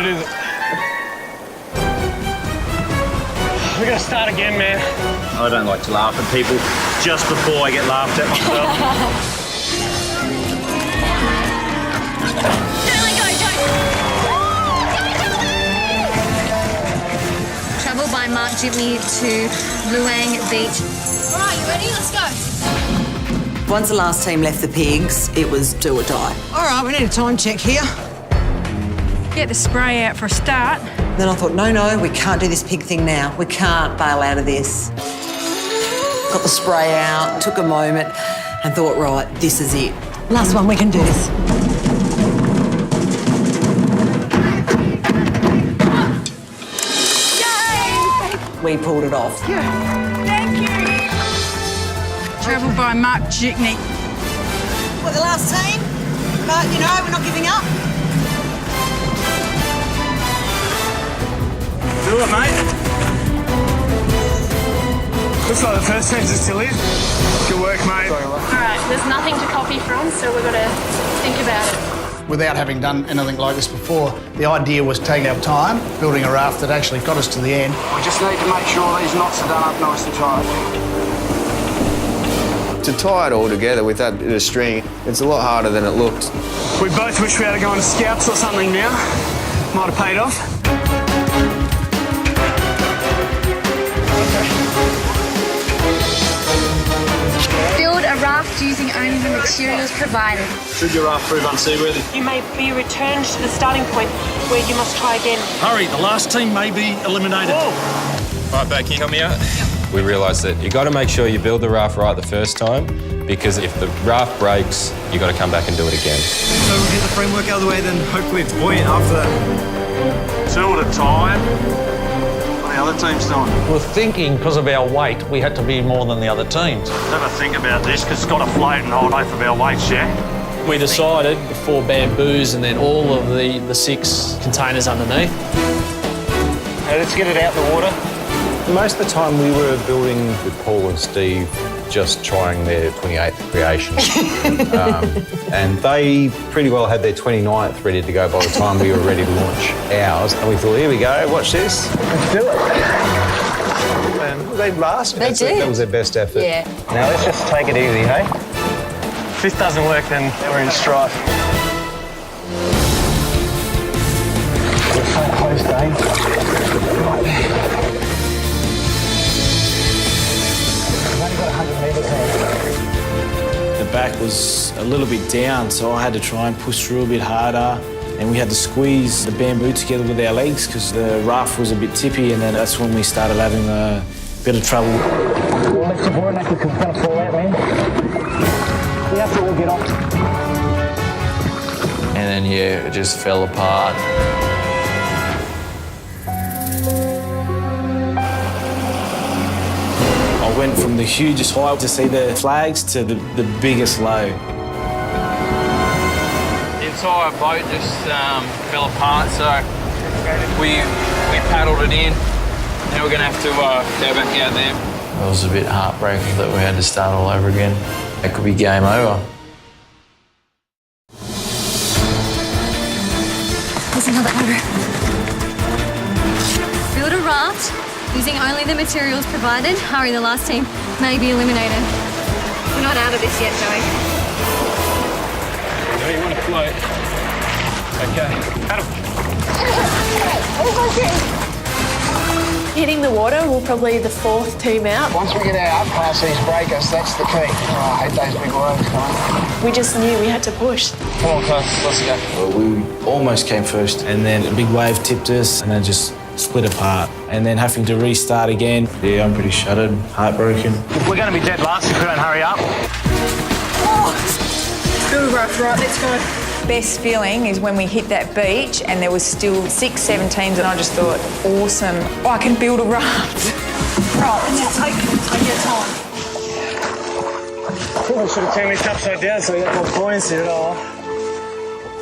do this. We're going to start again, man. I don't like to laugh at people just before I get laughed at myself. Travel by Mark Jibney to Luang Beach. All right, you ready? Let's go. Once the last team left the pigs, it was do or die. All right, we need a time check here. Get the spray out for a start. Then I thought, no, we can't do this pig thing now. We can't bail out of this. Got the spray out, took a moment and thought, right, this is it. Last one, we can do this. We pulled it off. Thank you. Travel by Mark Jibney. We're the last team, but, you know, we're not giving up. Do it, mate. Looks like the first team's still in. Good work, mate. All right, there's nothing to copy from, so we've got to think about it. Without having done anything like this before, the idea was taking our time, building a raft that actually got us to the end. We just need to make sure these knots are done up nice and tight. To tie it all together with that bit of string, it's a lot harder than it looks. We both wish we had to go on scouts or something now. Might have paid off. Build a raft using only the materials provided. Should your raft prove unseaworthy? You may be returned to the starting point where you must try again. Hurry, the last team may be eliminated. All right, Becky, help me out. We realised that you got to make sure you build the raft right the first time, because if the raft breaks, you got to come back and do it again. So we'll get the framework out of the way, then hopefully it's buoyant after that. 2 at a time. What the other team's doing? We're thinking because of our weight, we had to be more than the other teams. Have a think about this, because it's got to float and hold both of our weights, yeah? We decided 4 bamboos and then all of the 6 containers underneath. Now let's get it out the water. Most of the time we were building with Paul and Steve, just trying their 28th creation. And they pretty well had their 29th ready to go by the time we were ready to launch ours. And we thought, here we go, watch this. Let's do it. And they lasted. They did. That was their best effort. Yeah. Now let's just take it easy, hey? If this doesn't work, then we're in strife. We're so close, Dave. Right there. The back was a little bit down, so I had to try and push through a bit harder. And we had to squeeze the bamboo together with our legs because the raft was a bit tippy, and then that's when we started having a bit of trouble. Well, let's support that because it's going to fall out, man. We have to all get off. And then, yeah, it just fell apart. I went from the hugest high to see the flags to the biggest low. The entire boat just fell apart, so we paddled it in. Now we're going to have to go back out there. It was a bit heartbreaking that we had to start all over again. It could be game over. There's another arrow. Build a raft using only the materials provided. Hurry, the last team may be eliminated. We're not out of this yet, Joey. No, you want to float. Okay. Adam. Hitting the water, we're probably the 4th team out. Once we get out past these breakers, that's the key. Oh, I hate those big waves, come on. We just knew we had to push. Come on, Cliff, let's go. Well, we almost came first, and then a big wave tipped us, and then just split apart. And then having to restart again. Yeah, I'm pretty shattered, heartbroken. We're going to be dead last if we don't hurry up. Good rough, right, let's go. Best feeling is when we hit that beach and there was still 6, 7 teams, and I just thought, awesome, I can build a raft. Right, and now take your time. Probably should have turned this upside down so we got more buoyancy at all.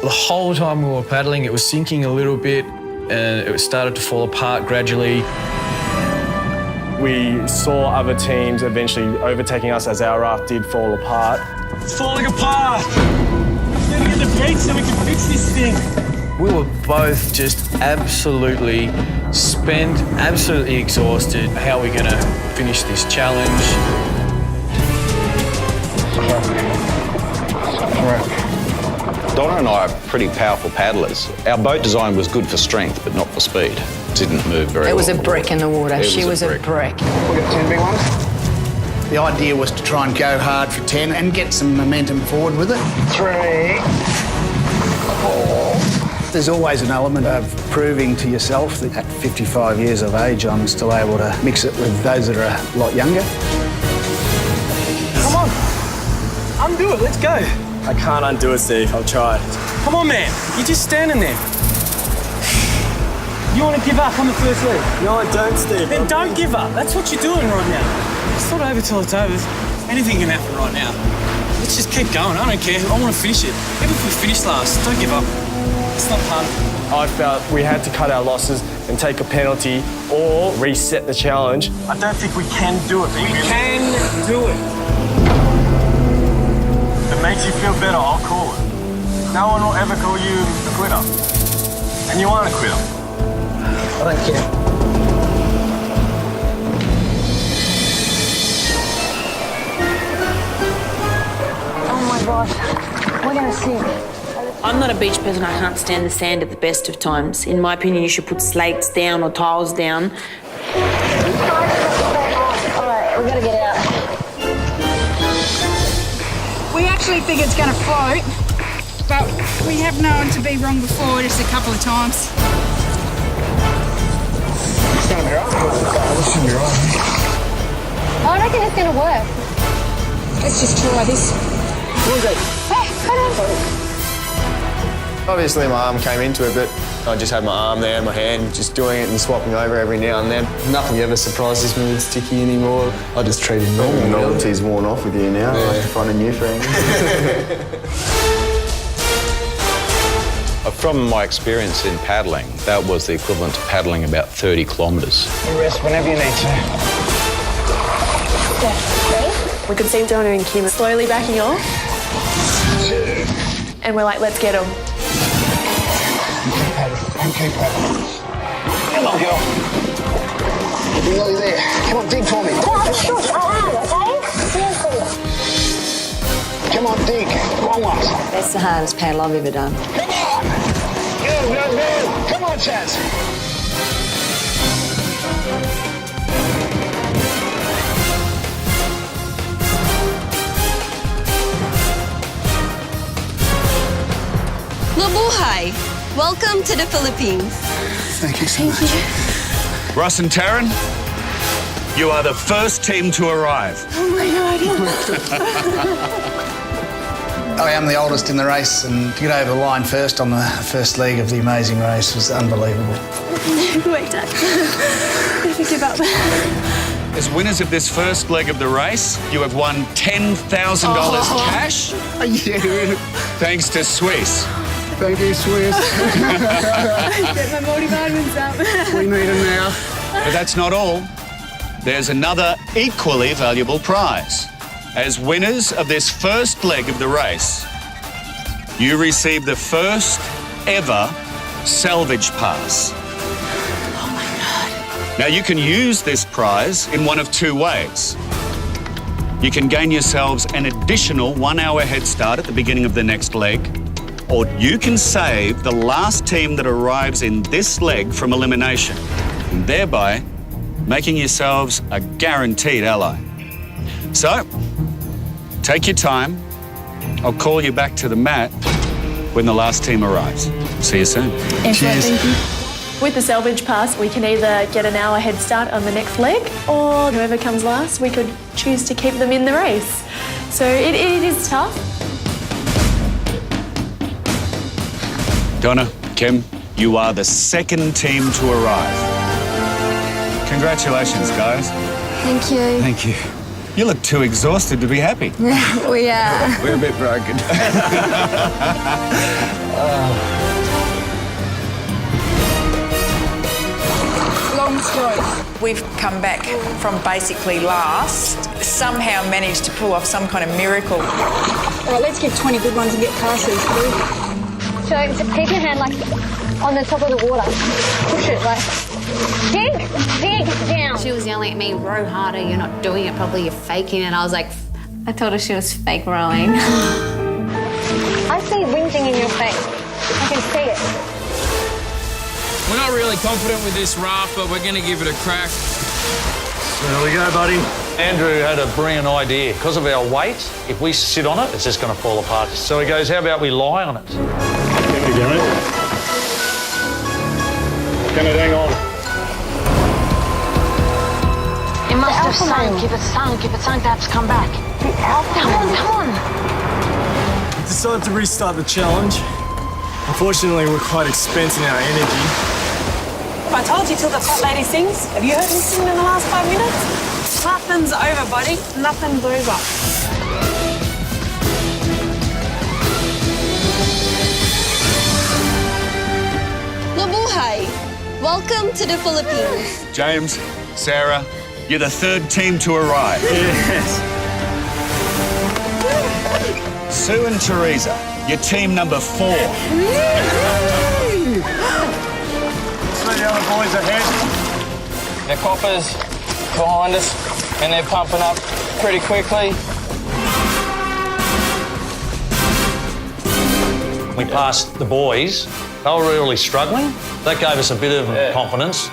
The whole time we were paddling, it was sinking a little bit and it started to fall apart gradually. We saw other teams eventually overtaking us as our raft did fall apart. It's falling apart. Let's get to the beach so we can fix this thing. We were both just absolutely spent, absolutely exhausted. How are we going to finish this challenge? Donna and I are pretty powerful paddlers. Our boat design was good for strength, but not for speed. It didn't move very well. It was a brick in the water. It She was a brick. We've got 10 big ones. The idea was to try and go hard for 10 and get some momentum forward with it. 3, 4. There's always an element of proving to yourself that at 55 years of age, I'm still able to mix it with those that are a lot younger. Come on. Undo it, let's go. I can't undo it, Steve. I've tried. Come on, man. You're just standing there. You want to give up on the first leg? No, I don't, Steve. Then don't give up. That's what you're doing right now. It's not over till it's over. Anything can happen right now. Let's just keep going. I don't care. I want to finish it. Even if we finish last, don't give up. It's not fun. I felt we had to cut our losses and take a penalty or reset the challenge. I don't think we can do it. We can do it. If it makes you feel better, I'll call it. No one will ever call you a quitter. And you aren't a quitter. I don't care. Oh my gosh, we're gonna sink. I'm not a beach person. I can't stand the sand at the best of times. In my opinion, you should put slates down or tiles down. All right, we gotta get out. We actually think it's going to float, but we have known to be wrong before just a couple of times. It's going to be right. This should be right. I reckon it's going to work. Let's just try this. Hey, hold on. Obviously, my arm came into it, but I just had my arm there, my hand, just doing it and swapping over every now and then. Nothing ever surprises me with Sticky anymore. I just treat him normal. The novelty's worn off with you now. I have to find a new friend. From my experience in paddling, that was the equivalent to paddling about 30 kilometres. You rest whenever you need to. We could see Donna and Kim slowly backing off. And we're like, let's get them. Keep paddling. Come on, girl. You're nearly there. Come on, dig for me. Come on, dig. Long ones. That's the hardest paddle I've ever done. Come on. Go. Come on, Chaz. Mabuhay! Welcome to the Philippines. Thank you so much. Russ and Taryn, you are the first team to arrive. Oh my God. I am the oldest in the race, and to get over the line first on the first leg of the amazing race was unbelievable. Wait, Dad. If you give up. As winners of this first leg of the race, you have won $10,000 cash. Yeah. Thanks to Swiss. Thank you, Swiss. Get my multivitamins up. We need them now. But that's not all. There's another equally valuable prize. As winners of this first leg of the race, you receive the first ever salvage pass. Oh my God. Now, you can use this prize in one of two ways. You can gain yourselves an additional 1 hour head start at the beginning of the next leg, or you can save the last team that arrives in this leg from elimination, and thereby making yourselves a guaranteed ally. So, take your time. I'll call you back to the mat when the last team arrives. See you soon. Excellent, thank you. With the salvage pass, we can either get an hour head start on the next leg, or whoever comes last, we could choose to keep them in the race. So it is tough. Donna, Kim, you are the second team to arrive. Congratulations, guys. Thank you. Thank you. You look too exhausted to be happy. We are. We're a bit broken. Long stroke. We've come back from basically last, somehow managed to pull off some kind of miracle. All right, let's get 20 good ones and get past these three. So keep your hand like on the top of the water. Push it like, dig down. She was yelling at me, row harder, you're not doing it properly, you're faking it. I was like, I told her she was fake rowing. I see whinging in your face. I can see it. We're not really confident with this raft, but we're going to give it a crack. There we go, buddy. Andrew had a brilliant idea. Because of our weight, if we sit on it, it's just going to fall apart. So he goes, how about we lie on it? Give it, Can it hang on? It must have sunk. If it sunk, they have to come back. Come on. Decided to restart the challenge. Unfortunately, we're quite expensive in our energy. I told you till the fat lady sings. Have you heard me sing in the last 5 minutes? Nothing's over, buddy. Nothing's over. Mabuhay! Welcome to the Philippines. James, Sarah, you're the third team to arrive. Yes. Sue and Teresa, you're team number 4. So the other boys ahead. The coppers behind us, and they're pumping up pretty quickly. We passed the boys. They were really struggling. That gave us a bit of confidence.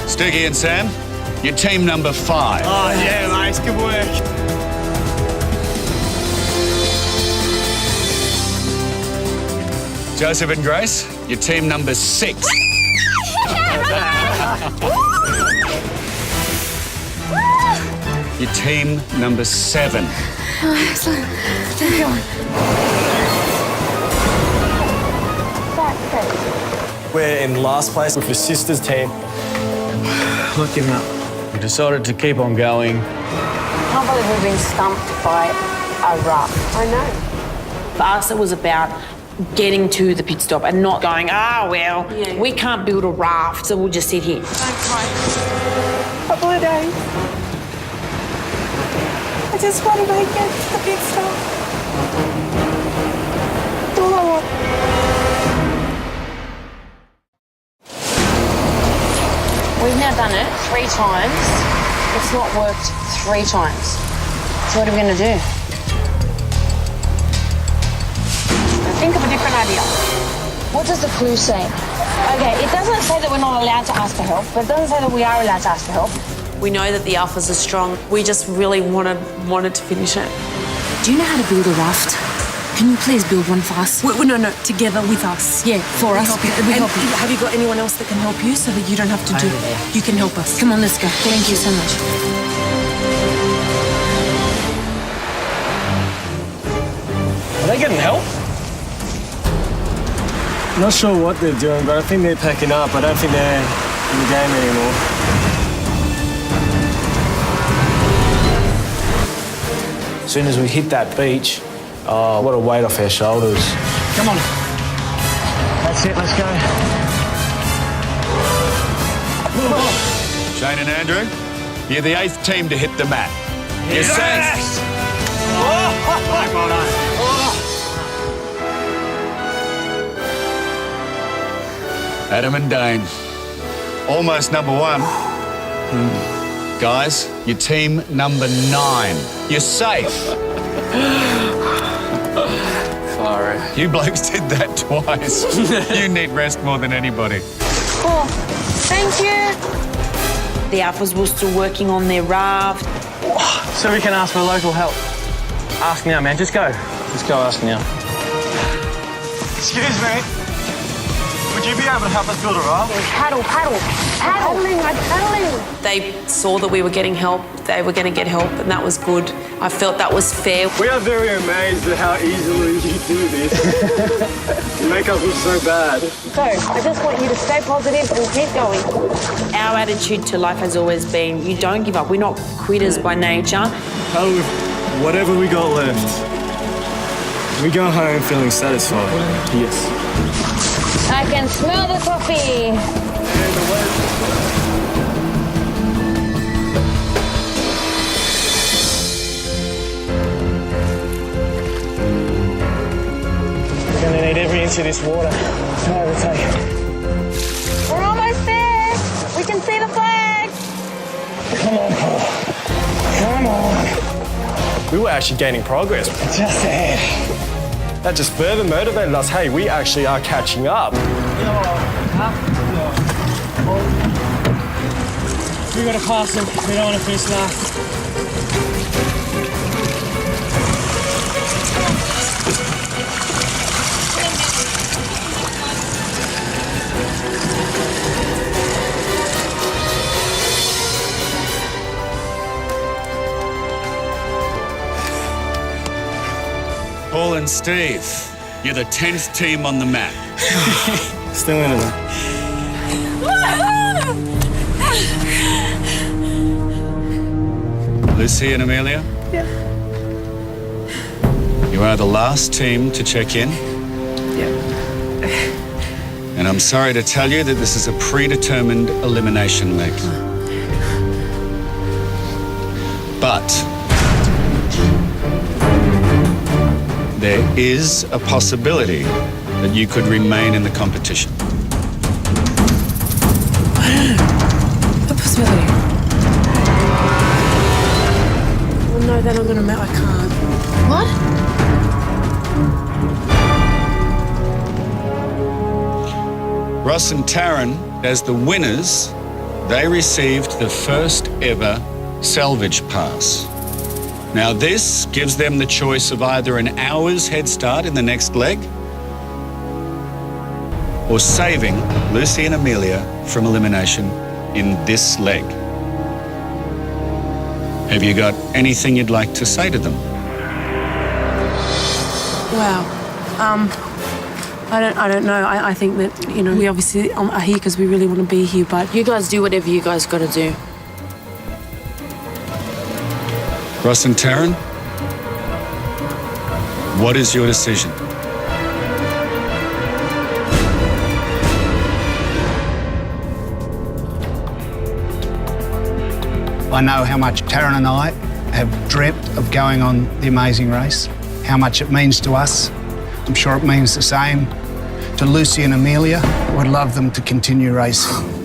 Sticky and Sam, you're team number 5. Oh, yeah, mate. Good work. Joseph and Grace, you're team number 6. You're team number 7. Oh, excellent. Keep going. We're in last place with the sisters team. Not giving up. We decided to keep on going. I can't believe we've been stumped by a raft. I know. For us, it was about getting to the pit stop and not going, we can't build a raft, so we'll just sit here. Couple of days. I just want to make it to the pit stop. That's all I want. We've now done it 3 times. It's not worked 3 times. So what are we going to do? Think of a different idea. What does the clue say? Okay, it doesn't say that we're not allowed to ask for help, but it doesn't say that we are allowed to ask for help. We know that the alphas are strong. We just really wanted to finish it. Do you know how to build a raft? Can you please build one for us? No, together with us. Yeah, for us. We help you. Have you got anyone else that can help you so that you don't have to do it? You can help us. Come on, let's go. Thank you so much. Are they getting help? Not sure what they're doing, but I think they're packing up. I don't think they're in the game anymore. As soon as we hit that beach, what a weight off our shoulders. Come on. That's it, let's go. Shane and Andrew, you're the 8th team to hit the mat. You're safe. Adam and Dane, almost number 1. Guys, you're team number 9. You're safe. Sorry. You blokes did that twice. You need rest more than anybody. Oh, thank you. The alphas were still working on their raft. So we can ask for local help. Ask now, man. Just go. Just go ask now. Excuse me. Would you be able to help us build a raft? Paddling. I'm paddling. They saw that we were getting help. They were going to get help, and that was good. I felt that was fair. We are very amazed at how easily you do this. You make us look so bad. So, I just want you to stay positive and keep going. Our attitude to life has always been, you don't give up. We're not quitters by nature. Paddle with whatever we got left. We go home feeling satisfied. Yes. I can smell the coffee. into this water. No overtake. We're almost there. We can see the flag. Come on, Paul. Come on. We were actually gaining progress. Just ahead. That just further motivated us. Hey, we actually are catching up. We got to pass them. We don't want to finish last. Paul and Steve, you're the 10th team on the map. Still in it. Lucy and Amelia? Yeah. You are the last team to check in. Yeah. And I'm sorry to tell you that this is a predetermined elimination leg. But there is a possibility that you could remain in the competition. What possibility? Well, no, then I'm going to I can't. What? Ross and Taryn, as the winners, they received the first ever salvage pass. Now this gives them the choice of either an hour's head start in the next leg or saving Lucy and Amelia from elimination in this leg. Have you got anything you'd like to say to them? Wow. I don't know. I think that, you know, we obviously are here because we really want to be here, but You guys do whatever you guys got to do. Ross and Taryn, what is your decision? I know how much Taryn and I have dreamt of going on the Amazing Race, how much it means to us. I'm sure it means the same to Lucy and Amelia. I would love them to continue racing.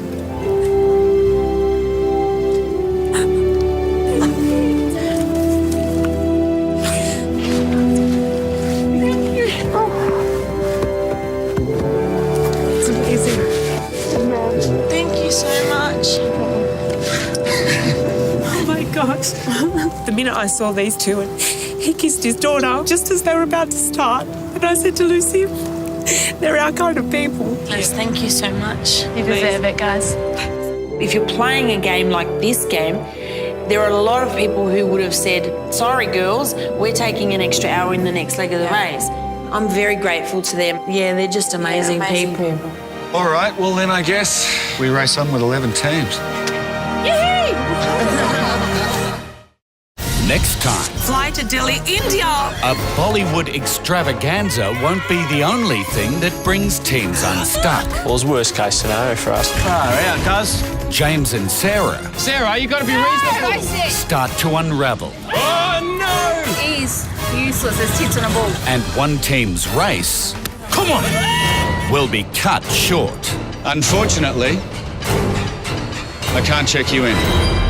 it's amazing. Thank you so much. Oh my gosh. The minute I saw these two and he kissed his daughter just as they were about to start, and I said to Lucy, they're our kind of people. Yes, thank you so much. You deserve it, guys. If you're playing a game like this game, there are a lot of people who would have said, sorry girls, we're taking an extra hour in the next leg of the race. I'm very grateful to them. Yeah, they're just amazing, people. All right, well then I guess we race on with 11 teams. Next time, Fly to Delhi, India. a Bollywood extravaganza won't be the only thing that brings teams unstuck. Well, it's worst case scenario for us. Far out, cuz. James and Sarah Sarah, you got to be reasonable. start to unravel, Oh, no! He's useless as tits on a ball. and one team's race, come on, will be cut short. Unfortunately, I can't check you in.